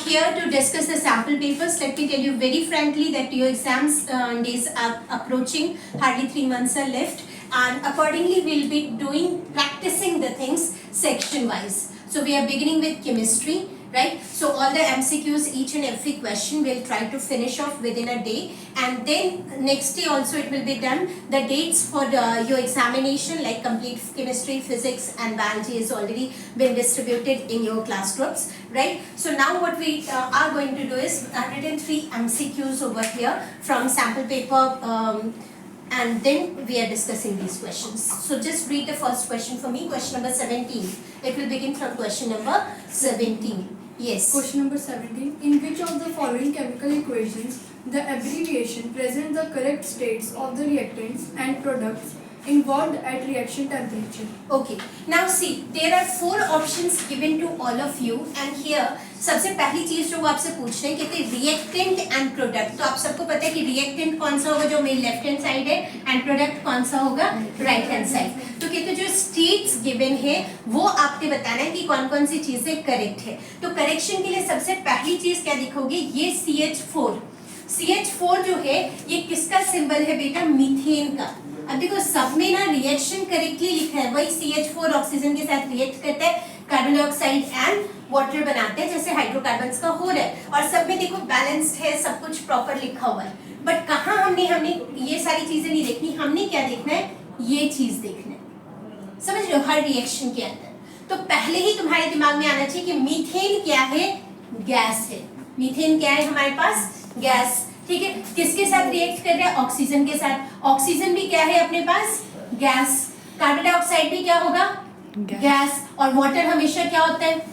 here to discuss the sample papers. Let me tell you very frankly that your exams days are approaching. Hardly 3 months are left, and accordingly we'll be practicing the things section wise. So we are beginning with chemistry, right? So all the MCQs, each and every question we'll try to finish off within a day, and then next day also it will be done. The dates for your examination, like complete chemistry, physics and biology, is already been distributed in your class groups, right? So now what we are going to do is 103 MCQs over here from sample paper, and then we are discussing these questions. So just read the first question for me, question number 17. It will begin from question number 17. Yes. Question number 17. In which of the following chemical equations the abbreviation presents the correct states of the reactants and products involved at reaction temperature? Okay. Now see, there are 4 options given to all of you, and here सबसे पहली चीज जो वो आपसे पूछ रहे हैं कहते हैं रिएक्टेंट एंड प्रोडक्ट. तो आप सबको पता है कि रिएक्टेंट कौन सा होगा जो मेरी लेफ्ट हैंड साइड है, एंड प्रोडक्ट कौन सा होगा राइट हैंड साइड. तो कहते हैं जो स्टेट्स गिवन है वो आपने बताना है कि कौन कौन सी चीजें करेक्ट है. तो करेक्शन के लिए सबसे पहली चीज क्या दिखोगे, ये CH4. CH4 जो है ये किसका सिंबल है बेटा, मीथेन का. अब देखो सब में ना रिएक्शन करेक्टली लिखा है, वही CH4 ऑक्सीजन के साथ रिएक्ट करता है, कार्बन डाइऑक्साइड एंड वाटर बनाते हैं जैसे हाइड्रोकार्बन्स का हो रहा है, और सब में देखो बैलेंस्ड है, सब कुछ प्रॉपर लिखा हुआ है. बट कहाँ हमने ये सारी चीजें नहीं देखनी, हमने क्या देखना है, ये चीज देखना है. समझ रहे हो, हर रिएक्शन के अंदर. तो पहले ही तुम्हारे दिमाग में आना चाहिए कि मीथेन क्या है, गैस है. मीथेन क्या है हमारे पास, गैस. ठीक है, किसके साथ रिएक्ट कर रहा है, ऑक्सीजन के साथ. ऑक्सीजन भी क्या है अपने पास, गैस. कार्बन डाइऑक्साइड भी क्या होगा, गैस. और वाटर हमेशा क्या होता है,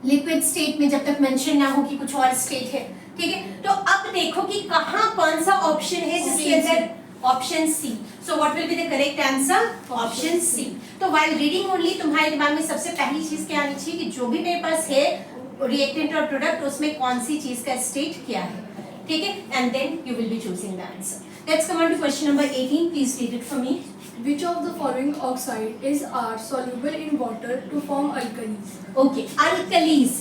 लिक्विड स्टेट में, जब तक मेंशन ना हो कि कुछ और स्टेट है. ठीक है, तो अब देखो कि कहाँ कौन सा ऑप्शन है जिसके अंदर, option C. So what will be the correct answer, option C. तो व्हाइल रीडिंग ओनली तुम्हारे दिमाग में सबसे पहली चीज क्या आनी चाहिए कि जो भी मेरे पास है रिएक्टेंट और प्रोडक्ट, उसमें कौन सी चीज का स्टेट क्या है. ठीक है, and then you will be choosing the answer. Let's come on to question number 18. Please read it for me. Which of the following oxide is are soluble in water to form alkalis? Okay, alkalis.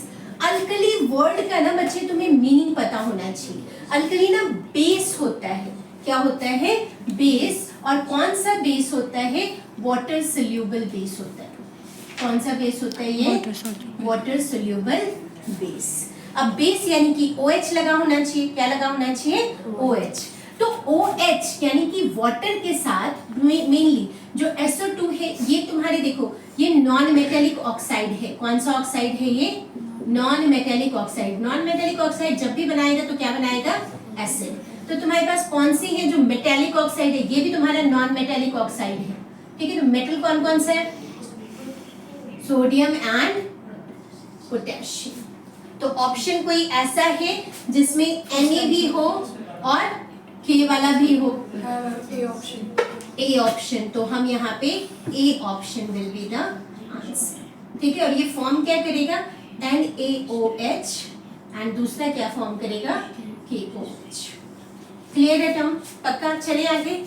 Alkali word का ना बच्चे तुम्हें meaning पता होना चाहिए. Alkali ना base होता है. क्या होता है, बेस. और कौन सा बेस होता है, वाटर सोल्यूबल बेस होता है. कौन सा बेस होता है ये, वाटर सोल्यूबल बेस. अब बेस यानी कि OH लगा होना चाहिए. क्या लगा होना चाहिए, OH. तो OH यानी कि वाटर के साथ मेनली जो SO2 है, ये तुम्हारे देखो ये नॉन मेटेलिक ऑक्साइड है. कौन सा ऑक्साइड है ये, non metallic oxide. Non metallic oxide जब भी बनाएगा तो क्या बनाएगा, एसिड. तो तुम्हारे पास कौन सी है जो मेटेलिक ऑक्साइड है, ये भी तुम्हारा नॉन मेटेलिक ऑक्साइड है. ठीक है, तो मेटल कौन कौन सा है, सोडियम एंड पोटेशियम. तो ऑप्शन कोई ऐसा है जिसमें Na भी हो और K वाला भी हो, A option. A option. तो हम यहाँ पे A option will be the answer. ठीक है, और ये फॉर्म क्या करेगा, NaOH, एंड दूसरा क्या फॉर्म करेगा, KOH. क्लियर है टर्म, पक्का. चले आगे.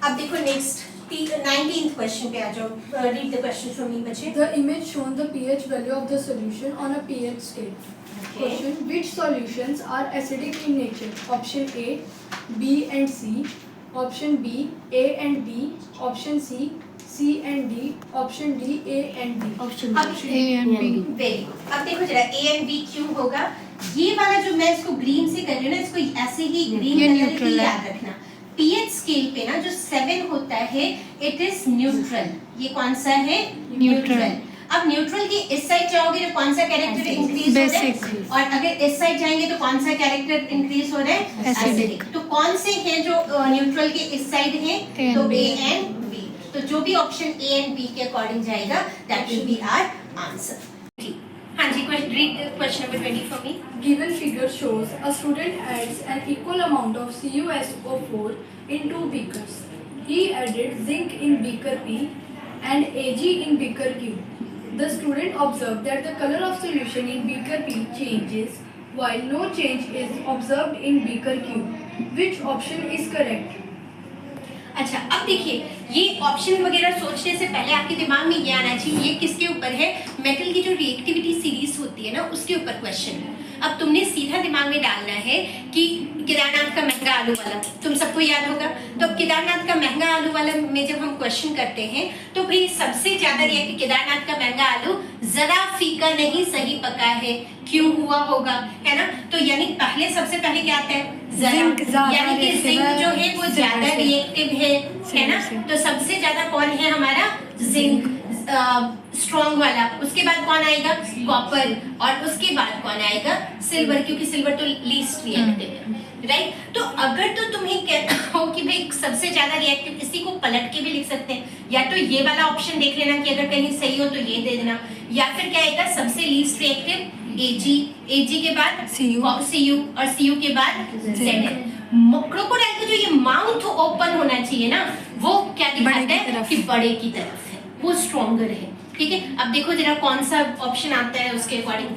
अब देखो नेक्स्ट 19th क्वेश्चन पे आ जाओ. Read the question from me बच्चे. The image shown the pH value of the solution on a pH scale. Question: which solutions are acidic in nature? Option A, B and C. Option B, A and B. Option C, C and D. Option D, A and B. Option अब A and B. Very good. अब देखो जरा A and B क्यों होगा. ये वाला जो मैं इसको ग्रीन से कर रही हूँ ना, इसको ऐसे ही ग्रीन ये कलर neutral की है. याद रखना. पीएच स्केल पे ना जो 7 होता है, इट इज न्यूट्रल. ये कौन सा है, न्यूट्रल. अब न्यूट्रल की इस साइड जाओगे तो कौन सा कैरेक्टर इंक्रीज हो रहा है, और अगर इस साइड जाएंगे तो कौन सा कैरेक्टर इंक्रीज हो रहा है, एसिडिक. तो कौन से हैं जो न्यूट्रल के इस साइड हैं, तो A एंड B. तो जो भी ऑप्शन A एंड B के अकॉर्डिंग जाएगा, that will be our answer. हाँ जी, read question number 20 for me. Given figure shows a student adds an equal amount of CuSO4 in 2 beakers. He added zinc in beaker P and Ag in beaker Q. The student observed that the color of solution in beaker P changes while no change is observed in beaker Q. Which option is correct? अच्छा, अब देखिए ये option वगैरह सोचने से पहले आपके दिमाग में ये आना चाहिए ये किसके ऊपर है, मेटल की जो रिएक्टिविटी सीरीज होती है ना उसके ऊपर क्वेश्चन है। अब तुमने सीधा दिमाग में डालना है कि केदारनाथ का महंगा आलू वाला, तुम सबको याद होगा। तो केदारनाथ का महंगा आलू वाला में जब हम क्वेश्चन करते हैं तो भाई सबसे ज्यादा रिएक्ट केदारनाथ का महंगा आलू जरा फीका नहीं सही पका है, क्यों हुआ होगा, है ना। तो यानी पहले सबसे पहले क्या आता है, जरा, यानी कि जिंक जो है वो ज्यादा रिएक्टिव है ना। तो सबसे ज्यादा कौन है हमारा, जिंक स्ट्रॉन्ग वाला। उसके बाद कौन आएगा, कॉपर, और उसके बाद कौन आएगा, सिल्वर, क्योंकि सिल्वर तो लीस्ट रिएक्टिव है, राइट। तो अगर तो तुम्हें कहता हो कि भाई सबसे ज्यादा रिएक्टिव, इसी को पलट के भी लिख सकते हैं, या तो ये वाला ऑप्शन देख लेना कि अगर कहीं सही हो तो ये दे देना, या फिर क्या आएगा सबसे लीस्ट रिएक्टिव Ag के बाद Cu, और Cu के बाद Zn। क्रोकोडाइल का जो ये माउथ ओपन होना चाहिए ना, वो क्या दिखाता है कि बड़े की तरफ है, वो स्ट्रॉन्गर है, ठीक है। अब देखो जरा कौन सा ऑप्शन आता है उसके अकॉर्डिंग।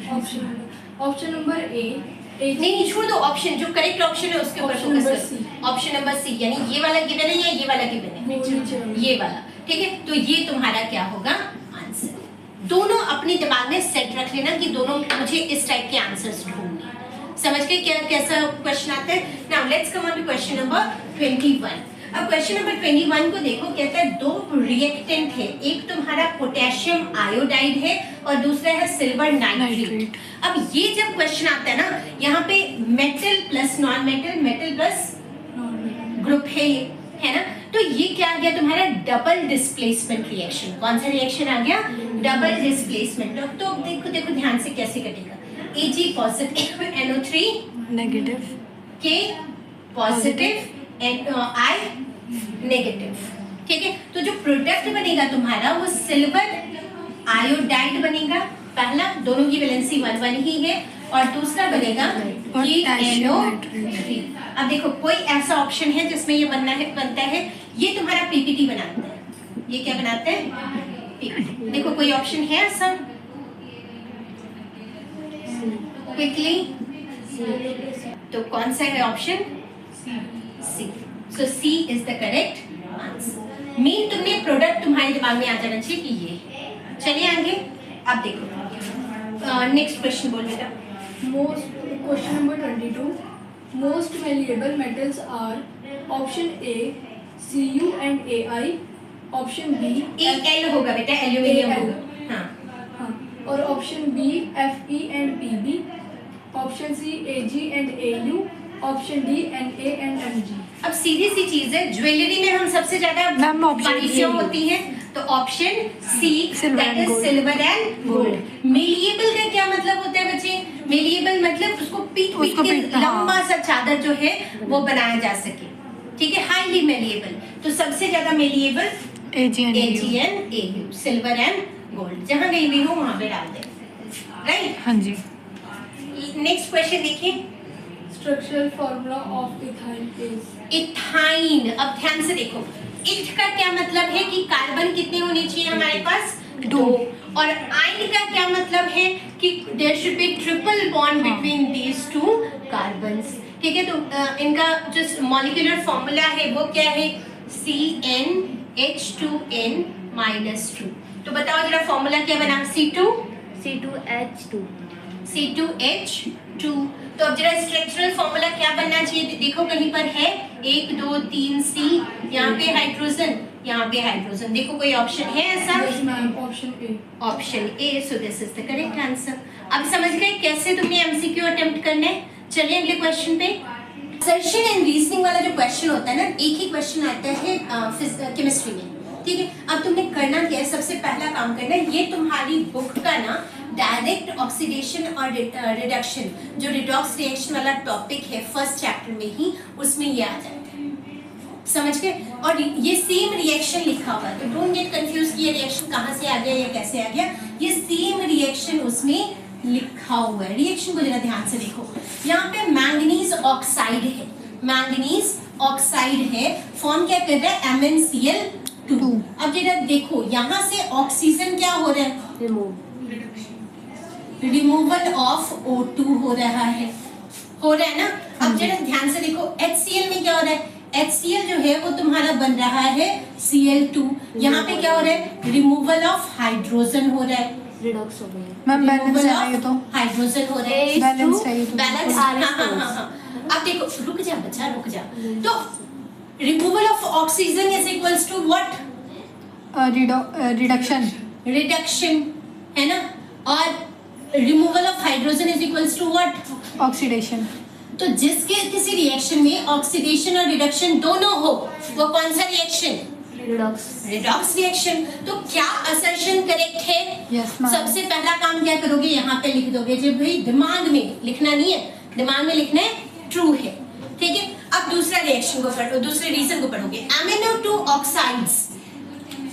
ऑप्शन नंबर ए, नहीं छोड़ दो, ऑप्शन जो करेक्ट ऑप्शन है उसके ऊपर फोकस करो। ऑप्शन नंबर सी, यानी ये वाला गिवन है या ये वाला गिवन है, ये वाला, ठीक है। तो ये तुम्हारा क्या होगा आंसर। दोनों अपने दिमाग में सेट रख लेना कि दोनों मुझे इस टाइप के आंसर्स ढूंढने, समझ गए क्या कैसा क्वेश्चन आता है। Now let's come on to question number 21। अब क्वेश्चन नंबर 21 को देखो, कहता है दो रिएक्टेंट है, एक तुम्हारा पोटेशियम आयोडाइड है और दूसरा है सिल्वर नाइट्रेट। अब ये जब क्वेश्चन आता है ना, यहाँ पे metal plus non metal, metal plus group है ये, है ना। तो ये क्या आ गया तुम्हारा, डबल डिस्प्लेसमेंट रिएक्शन। कौन सा रिएक्शन आ गया, डबल डिस्प्लेसमेंट। तो देखो देखो ध्यान से कैसे कटेगा, Ag positive, NO3 negative, K positive, I negative, ठीक है। तो जो प्रोडक्ट बनेगा तुम्हारा वो सिल्वर आयोडाइड बनेगा। पहला, दोनों की वैलेंसी 1 ही है, और दूसरा बनेगा कि NO3। अब देखो कोई ऐसा ऑप्शन है जिसमें ये बनता है, ये तुम्हारा पीपीटी बनाता है। ये क्या बनाता है, पीपीटी। देखो कोई ऑप्शन है ऐसा, क्विकली, तो कौन सा है option, C. So C is the correct answer. Mean तुमने प्रोडक्ट तुम्हारे दिमाग में आ जाना चाहिए कि ये है। चलिए आगे, अब देखो नेक्स्ट क्वेश्चन बोल बेटा। Question number 22, most malleable metals are option A Cu and Ai, option B Al होगा बेटा, एल्यूमिनियम होगा, हाँ, और option B Fe and Pb, option C Ag and Au, option D Na and Mg। अब सीधी सी चीज है, ज्वेलरी में हम सबसे ज्यादा बारीकियां होती हैं, तो option C, that is silver and gold. Malleable का क्या मतलब होता है बच्चे, मेलिएबल मतलब उसको पीट के लंबा सा चादर जो है वो बनाया जा सके, ठीक है, हाईली मेलिएबल। तो सबसे ज्यादा malleable Ag and Au, silver and gold. जहां कहीं भी हो वहां पे डाल दे, राइट। हाँ जी। नेक्स्ट क्वेश्चन देखिए, structural formula of ethyl is ethyne. अब ध्यान से देखो, इथ का क्या मतलब है कि कार्बन कितने होने चाहिए हमारे पास, 2, और आइन का क्या मतलब है कि there should be triple bond between these two carbons, ठीक है। तो इनका जो मॉलिक्यूलर फॉर्मूला है वो क्या है, CnH2n -2। तो बताओ जरा फॉर्मूला क्या बना, C2H2। तो अब जरा स्ट्रक्चरल फॉर्मूला क्या बनना चाहिए, देखो कहीं पर है 1 2 3 C, यहाँ पे हाइड्रोजन, यहाँ पे हाइड्रोजन। देखो कोई ऑप्शन है ऐसा, option A. So this is the correct answer. अब समझ गए कैसे तुमने एमसीक्यू अटेम्प्ट करना है। चलिए अगले क्वेश्चन पे। असर्शन एंड रीजनिंग वाला जो क्वेश्चन होता है ना, एक ही क्वेश्चन आता है केमिस्ट्री में, ठीक है। अब तुमने करना क्या है, सबसे पहला काम करना है, ये तुम्हारी बुक का ना डायरेक्ट ऑक्सीडेशन और रिडक्शन, जो रिडॉक्स रिएक्शन वाला टॉपिक है फर्स्ट चैप्टर में ही, उसमें ये आ जाता है, समझ गए। और ये सेम रिएक्शन लिखा हुआ है, तो डोंट गेट कंफ्यूज कि ये रिएक्शन कहाँ से आ गया या कैसे आ गया, ये सेम रिएक्शन उसमें लिखा हुआ है। रिएक्शन को जरा ध्यान से देखो, यहाँ पे मैंगनीज ऑक्साइड है, मैंगनीज ऑक्साइड है, फॉर्म क्या कर रहा है, MnCl2। अब जरा देखो यहाँ से ऑक्सीजन क्या हो रहा है, रिमूवल ऑफ O2 हो रहा है ना। अब जरा ध्यान से देखो HCl में क्या हो रहा है, HCl जो है वो तुम्हारा बन रहा है Cl2। यहाँ पे क्या हो रहा है, रिमूवल ऑफ हाइड्रोजन हो रहा है, रिडॉक्स हो गई। मैम बैलेंस है ना ये तो, हाइड्रोजन हो रहा है, बैलेंस है ये तो। बैलेंस। हाँ। अब देखो, रुक जा बच्चा, रुक जा। तो removal of oxygen is equals to what, reduction, reduction, है ना। और removal of hydrogen is equals to what, oxidation. तो जिसके किसी रिएक्शन में ऑक्सीडेशन और रिडक्शन दोनों हो, वो कौन सा रिएक्शन, रिडॉक्स। Redox reaction. तो क्या असर्शन करेक्ट है? Yes ma'am. सबसे पहला काम क्या करोगे, यहाँ पे लिख दोगे, जब भाई दिमाग में लिखना नहीं है, दिमाग में लिखना है ट्रू है, ठीक है। अब दूसरा रिएक्शन को पढ़ो, दूसरे रीजन को पढ़ोगे। NO2 ऑक्साइड्स,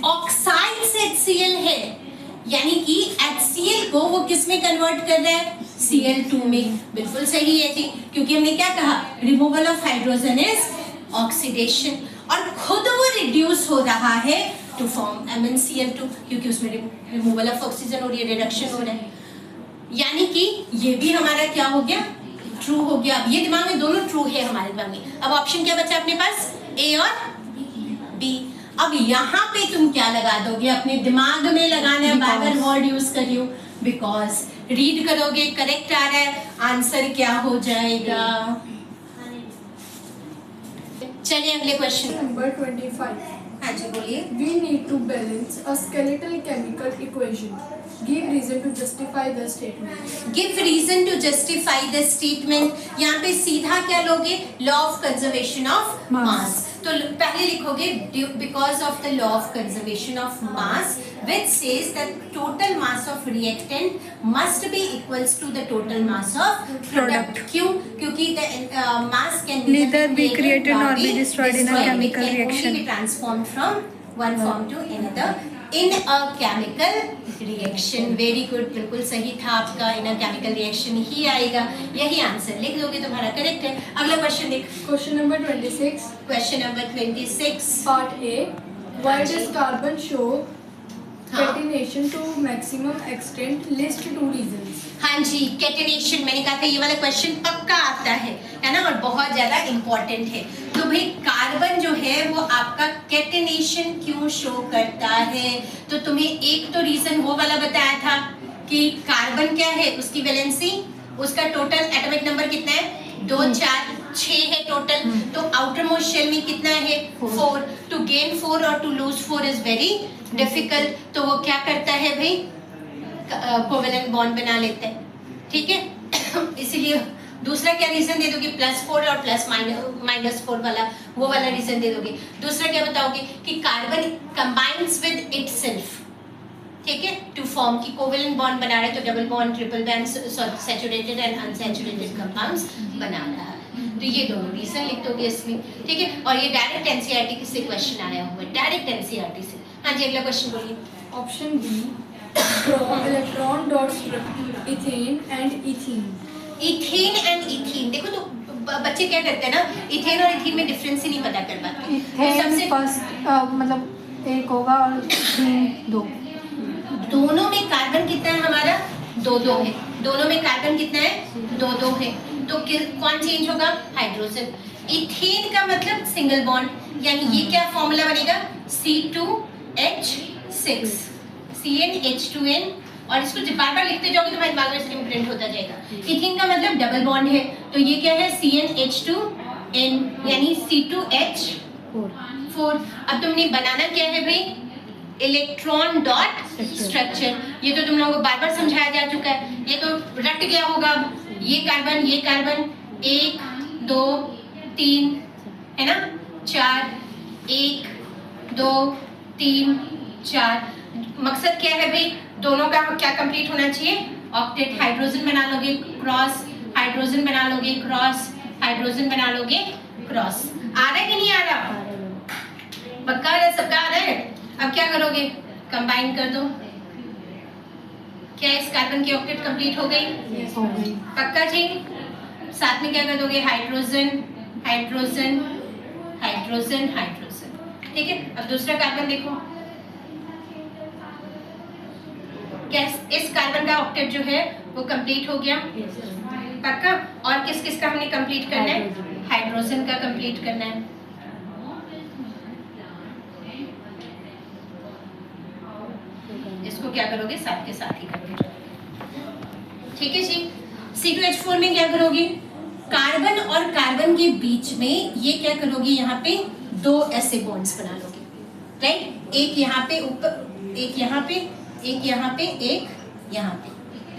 ऑक्साइड्स HCl है, यानी कि HCl को वो किस में कन्वर्ट कर रहा है, Cl2 में। बिल्कुल सही है जी, क्योंकि हमने क्या कहा, removal of hydrogen is oxidation, और खुद वो रिड्यूस हो रहा है टू फॉर्म MnCl2, क्योंकि उसमें रिमूवल ऑफ ऑक्सीजन हो रही है, रिडक्शन हो रहा है। यानी कि ये भी हमारा क्या हो गया, ट्रू हो गया। अब ये दिमाग में दोनों ट्रू है हमारे दिमाग में। अब ऑप्शन क्या बचा अपने पास, A और B। अब यहाँ पे तुम क्या लगा दोगे, अपने दिमाग में लगाना है, बार बार वर्ड यूज करियो, बिकॉज रीड करोगे, करेक्ट आ रहा है, आंसर क्या हो जाएगा। चलिए अगले क्वेश्चन। Number 25. हाँ जी बोलिए। We need to balance a skeletal chemical equation. Give reason to justify the statement. Give reason to justify the statement. यहाँ पे सीधा क्या लोगे, law of conservation of mass. तो पहले लिखोगे because of the law of conservation of mass which says that total mass of reactant must be equals to the total mass of product. क्यों? क्योंकि the mass can Neither be created nor be destroyed in a chemical It can reaction. only be transformed from one form to another in a chemical reaction. Very good, बिल्कुल सही था आपका, in a chemical reaction ही आएगा। यही answer लिख दोगे, तुम्हारा correct है। अगला क्वेश्चन देख, Question number 26. Question number 26। Part A. Why does carbon show हाँ। catenation to maximum extent? List two reasons. हाँ जी, कैटेनेशन, मैंने कहा था ये वाला क्वेश्चन पक्का आता है ना, और बहुत ज्यादा इम्पोर्टेंट है। तो भाई कार्बन जो है वो आपका कैटेनेशन क्यों शो करता है, तो तुम्हें एक तो रीजन वो वाला बताया था कि कार्बन क्या है, उसकी वैलेंसी, उसका टोटल एटॉमिक नंबर कितना है, 2 4 6 है टोटल। तो आउटर मोस्ट शेल में कितना है, 4। टू गेन 4 और to lose 4 is very difficult. तो वो क्या करता है भाई, कोवेलेंट बॉन्ड बना लेते हैं, ठीक है। इसीलिए दूसरा क्या रीजन दे दोगे, +4 और -4 वाला, वो वाला रीजन दे दोगे। दूसरा क्या बताओगे कि कार्बन कंबाइंस विद इटसेल्फ, ठीक है, टू फॉर्म की कोवेलेंट बॉन्ड बना रहे हैं, तो double bond, triple bond, saturated and unsaturated compounds बना रहा है। तो ये दोनों रीजन लिख दोगे इसमें, ठीक है। और ये डायरेक्ट एनसीईआरटी से क्वेश्चन आया हुआ है, डायरेक्ट एनसीईआरटी से। हाँ जी, अगला क्वेश्चन बोलिए। Option B. Draw electron dot ethane and ethene. Ethane and ethene, देखो तो बच्चे क्या करते हैं ना, इथेन और इथीन में डिफरेंस ही नहीं पता कर पाते। तो इथेन फर्स्ट मतलब एक होगा और इथीन 2। दोनों में कार्बन कितना है हमारा, 2 है। दोनों में कार्बन कितना है, 2 है। तो कौन चेंज होगा, हाइड्रोजन। इथेन का मतलब सिंगल बॉन्ड, यानी ये क्या फॉर्मूला बनेगा, C2H6 CnH2n, और इसको जब बार बार लिखते जाओगे तो तुम्हारे दिमाग में इम्प्रिंट होता जाएगा। इथीन का मतलब डबल बॉन्ड है, तो ये क्या है, CnH2n, यानी C2H4। अब तुमने बनाना क्या है भाई, इलेक्ट्रॉन डॉट स्ट्रक्चर। ये तो तुम लोगों को बार बार समझाया जा चुका है, ये तो रट गया होगा। ये कार्बन 1 2 3 है ना, 4 1 2 3 4। मकसद क्या है भाई, दोनों का क्या कंप्लीट होना चाहिए, ऑक्टेट। हाइड्रोजन बना लोगे क्रॉस, हाइड्रोजन बना लोगे क्रॉस, हाइड्रोजन बना लोगे क्रॉस। आ रहा है कि नहीं आ रहा, पक्का आ रहा है, सबका आ रहा है। अब क्या करोगे, कंबाइन कर दो। क्या इस कार्बन की ऑक्टेट कंप्लीट हो गई, हो गई। पक्का जी। साथ में क्या कर दोगे, हाइड्रोजन हाइड्रोजन हाइड्रोजन हाइड्रोजन, ठीक है। अब दूसरा कार्बन देखो, क्या इस कार्बन का ऑक्टेट जो है वो कंप्लीट हो गया, पक्का। और किस किस का हमने कंप्लीट करना है, हाइड्रोजन का कंप्लीट करना है, क्या करोगे, साथ के साथ ही करोगे। ठीक है जी। C2H4 में क्या करोगे, कार्बन और कार्बन के बीच में ये क्या करोगे, यहाँ पे 2 ऐसे बॉन्ड्स बना लोगे, राइट। एक यहाँ पे ऊपर, एक यहाँ पे, एक यहाँ पे, एक यहाँ पे,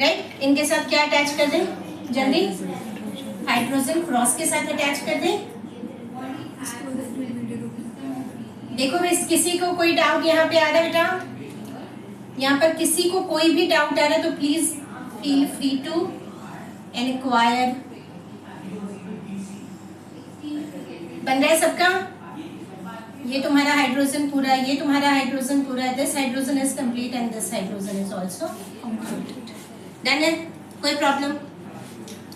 राइट। इनके साथ क्या अटैच कर दें, जल्दी हाइड्रोजन क्रॉस के साथ अटैच कर दें। देखो मिस, किसी को कोई डाउट यहाँ पे आ रहा है बेटा, यहाँ पर किसी को कोई भी डाउट आ रहा है तो please feel free to inquire. बन रहा है सबका, ये तुम्हारा हाइड्रोजन पूरा, ये तुम्हारा हाइड्रोजन पूरा, this hydrogen is complete and this hydrogen is also complete. Done है, कोई प्रॉब्लम।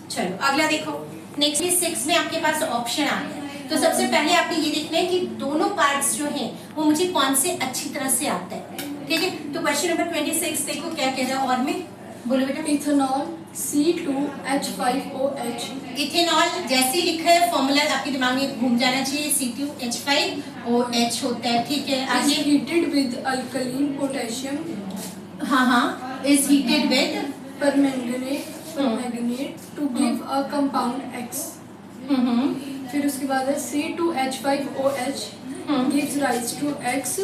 चलो अगला देखो, नेक्स्ट 6 में आपके पास ऑप्शन आ गया। तो सबसे पहले आपने ये देखना है कि दोनों पार्ट्स जो हैं वो मुझे कौन से अच्छी तरह से आता है, ठीक है। तो क्वेश्चन नंबर 26 देखो क्या कह रहा है, और में बोलो बेटा। Ethanol C2H5OH। इथेनॉल जैसे लिखा है फॉर्मूला आपके दिमाग में घूम जाना चाहिए, C2H5OH होता है, ठीक है। आगे हीटेड विद अल्कलीन पोटेशियम। हाँ हाँ, is heated with permanganate to give a compound X। फिर उसके बाद है C2H5OH gives rise to X।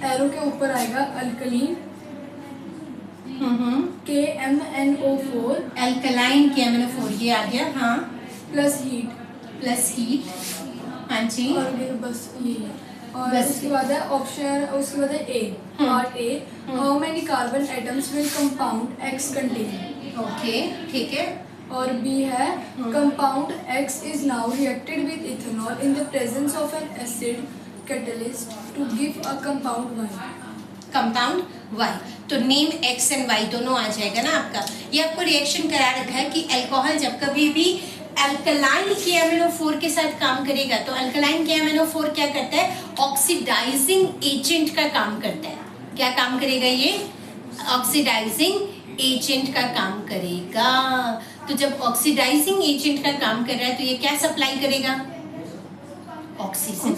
Arrow के ऊपर आएगा अल्कलीन KMNO4 अल्कलाइन KMNO4 ये आ गया, हाँ, प्लस हीट। प्लस हीट, हाँ जी। और ये बस ये है। और बस। उसके बाद है ऑप्शन, उसके बाद है A, part A, how many carbon atoms will compound X contain. Okay, ठीक है। और बी है compound X is now reacted with ethanol in the presence of an acid catalyst to give a compound Y। Compound Y, तो name X and Y दोनों आ जाएगा ना आपका। ये आपको रिएक्शन करा रखा है कि अल्कोहल जब कभी भी अल्कलाइन KMNO4 के साथ काम करेगा तो अल्कलाइन KMNO4 क्या करता है, ऑक्सीडाइजिंग एजेंट का काम करता है। क्या काम करेगा ये, ऑक्सीडाइजिंग एजेंट का काम करेगा। तो जब ऑक्सीडाइजिंग एजेंट का काम कर रहा है तो ये क्या सप्लाई करेगा, ऑक्सीजन।